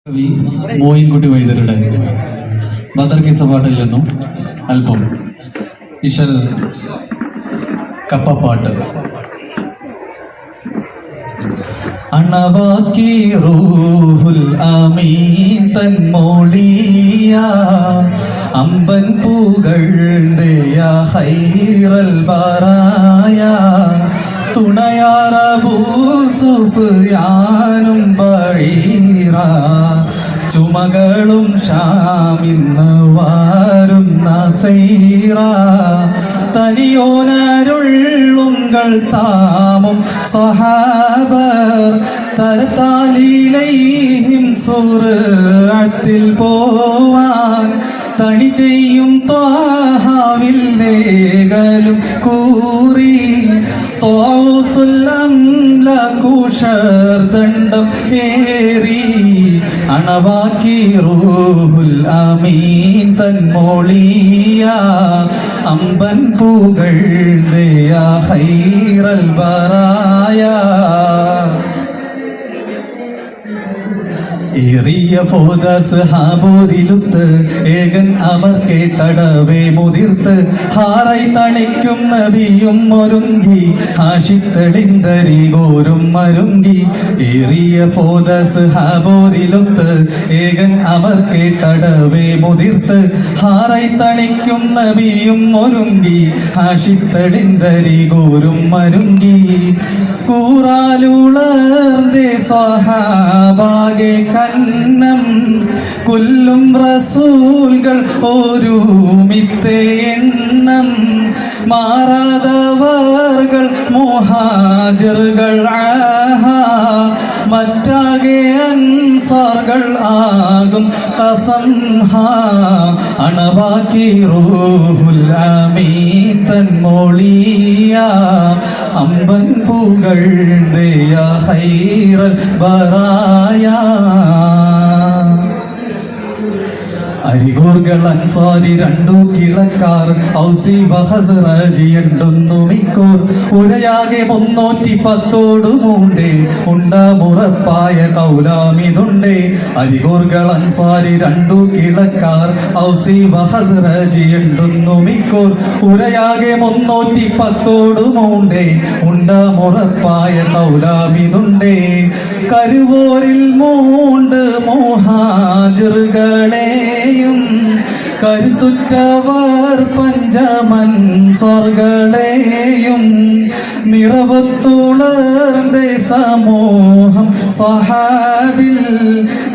കവി മോയിൻകുട്ടി വൈദ്യരുടെ ബദർ കിസ്സപ്പാട്ടിൽ നിന്നും അല്പം ഇശൽ കപ്പപ്പാട്ട്. അണവാക്കി റൂഹുൽ അമീൻ തൻ മോളിയ അമ്പൻ പുകഴ്ന്തയ ഖൈറൽ ബറായ തുണയാറബൂ സുഫ്യാനും ബഈറ ചുമകളും ഷാമിന്ന് വാരുന്ന സൈറ തനിയോനരുള്ളുങ്കൾ താമും സഹാബർ തരത്താലീലൈഹിം സുറഅത്തിൽ പോവാൻ തണി ചെയ്യും ത്വാഹാവിൽ വേഗലും കൂറി ദണ്ഡം ഏറി അണവാക്കി റൂഹുൽ അമീൻ തൻ മോളിയ അമ്പൻ പുകഴ്ന്തയ ഖൈറൽ ബറായ. ഏറിയ ഫോദസ് ഹാബോരിലുത്ത് ഏകൻ അവർ കേട്ടടവേ മുതിർത്ത് ഹാറൈ തണിക്കും നബിയും ഒരുങ്ങി ഹാഷിത്തെളിന്തരി ഗോരും മരുങ്ങി. ഏറിയ ഫോദസ് ഹാബോരിലുത്ത് ഏകൻ അവർ കേട്ടടവേ മുതിർത്ത് ഹാറൈ തണിക്കും നബിയും ഒരുങ്ങി ഹാഷിത്തെളിന്തരി ഗോരും മരുങ്ങി. കൂറാലുളർന്നേ സ്വഹാബാകെ കന്നം കൊല്ലും റസൂൽകൾ ഒരുമിത്തെ എണ്ണം മാറാതവർകൾ മുഹാജിറുകൾ മറ്റാകെ അൻസാറുകൾ ആകും ഖസം അണവാക്കി റൂഹുൽ അമീൻ തൻ മോളിയ അമ്പൻ പുകഴ്ന്തയ ഖൈറൽ ബറായ. അരികൂർകൾ അൻസാരി രണ്ടു കിളക്കാർ ഔസി വഹസ്റജി എണ്ടുന്നു മിക്കോർ ഉരയാകെ 310 മൂണ്ടേ ഉണ്ടാമുറപ്പായ കൗലാമിതുണ്ടേ. അരികൂർകൾ അൻസാരി രണ്ടു കിളക്കാർ ഔസി വഹസ്റജി എണ്ടുന്നു മിക്കോർ ഉരയാകെ 310 മൂണ്ടേ ഉണ്ടാമുറപ്പായ കൗലാമിതുണ്ടേ. കരുവോരിൽ മൂണ്ട് മുഹാജിറുകളെയും കരുത്തുറ്റവർ പഞ്ചമൻസാറുകളെയും നിറവത്തുളർന്നേ സമൂഹം സഹാബിൽ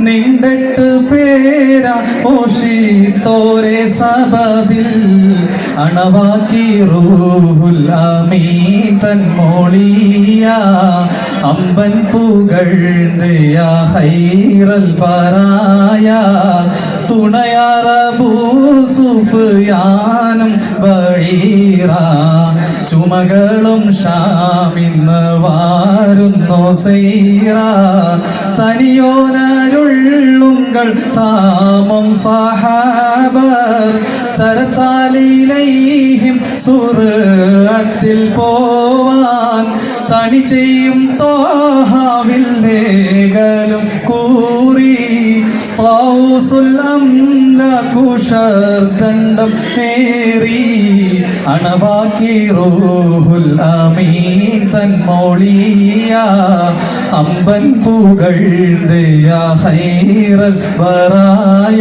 നിണ്ടെട്ട് പേര ഓഷിത്തോരെ സബബിൽ അണവാക്കി റൂഹുൽ അമീൻ തൻ മോളിയ അമ്പൻ പുകഴ്ന്തയ ഖൈറൽ ബറായ തുണയാറബൂ സുഫ്യാനും ബഈറ ചുമകളും ഷാമിന്ന് വാരുന്നു സൈറ തനിയോനരുള്ളുങ്കൾ താമും സഹാബർ തരത്താലീലൈഹിം സുറഅത്തിൽ പോവാൻ തണി ചെയ്യും ത്വാഹാവിൽ വേഗലും കൂറി ദണ്ഡം ഏറി അണവാക്കി റൂഹുൽ അമീൻ തൻ മോളിയ അമ്പൻ പുകഴ്ന്തയ ഖൈറൽ ബറായ.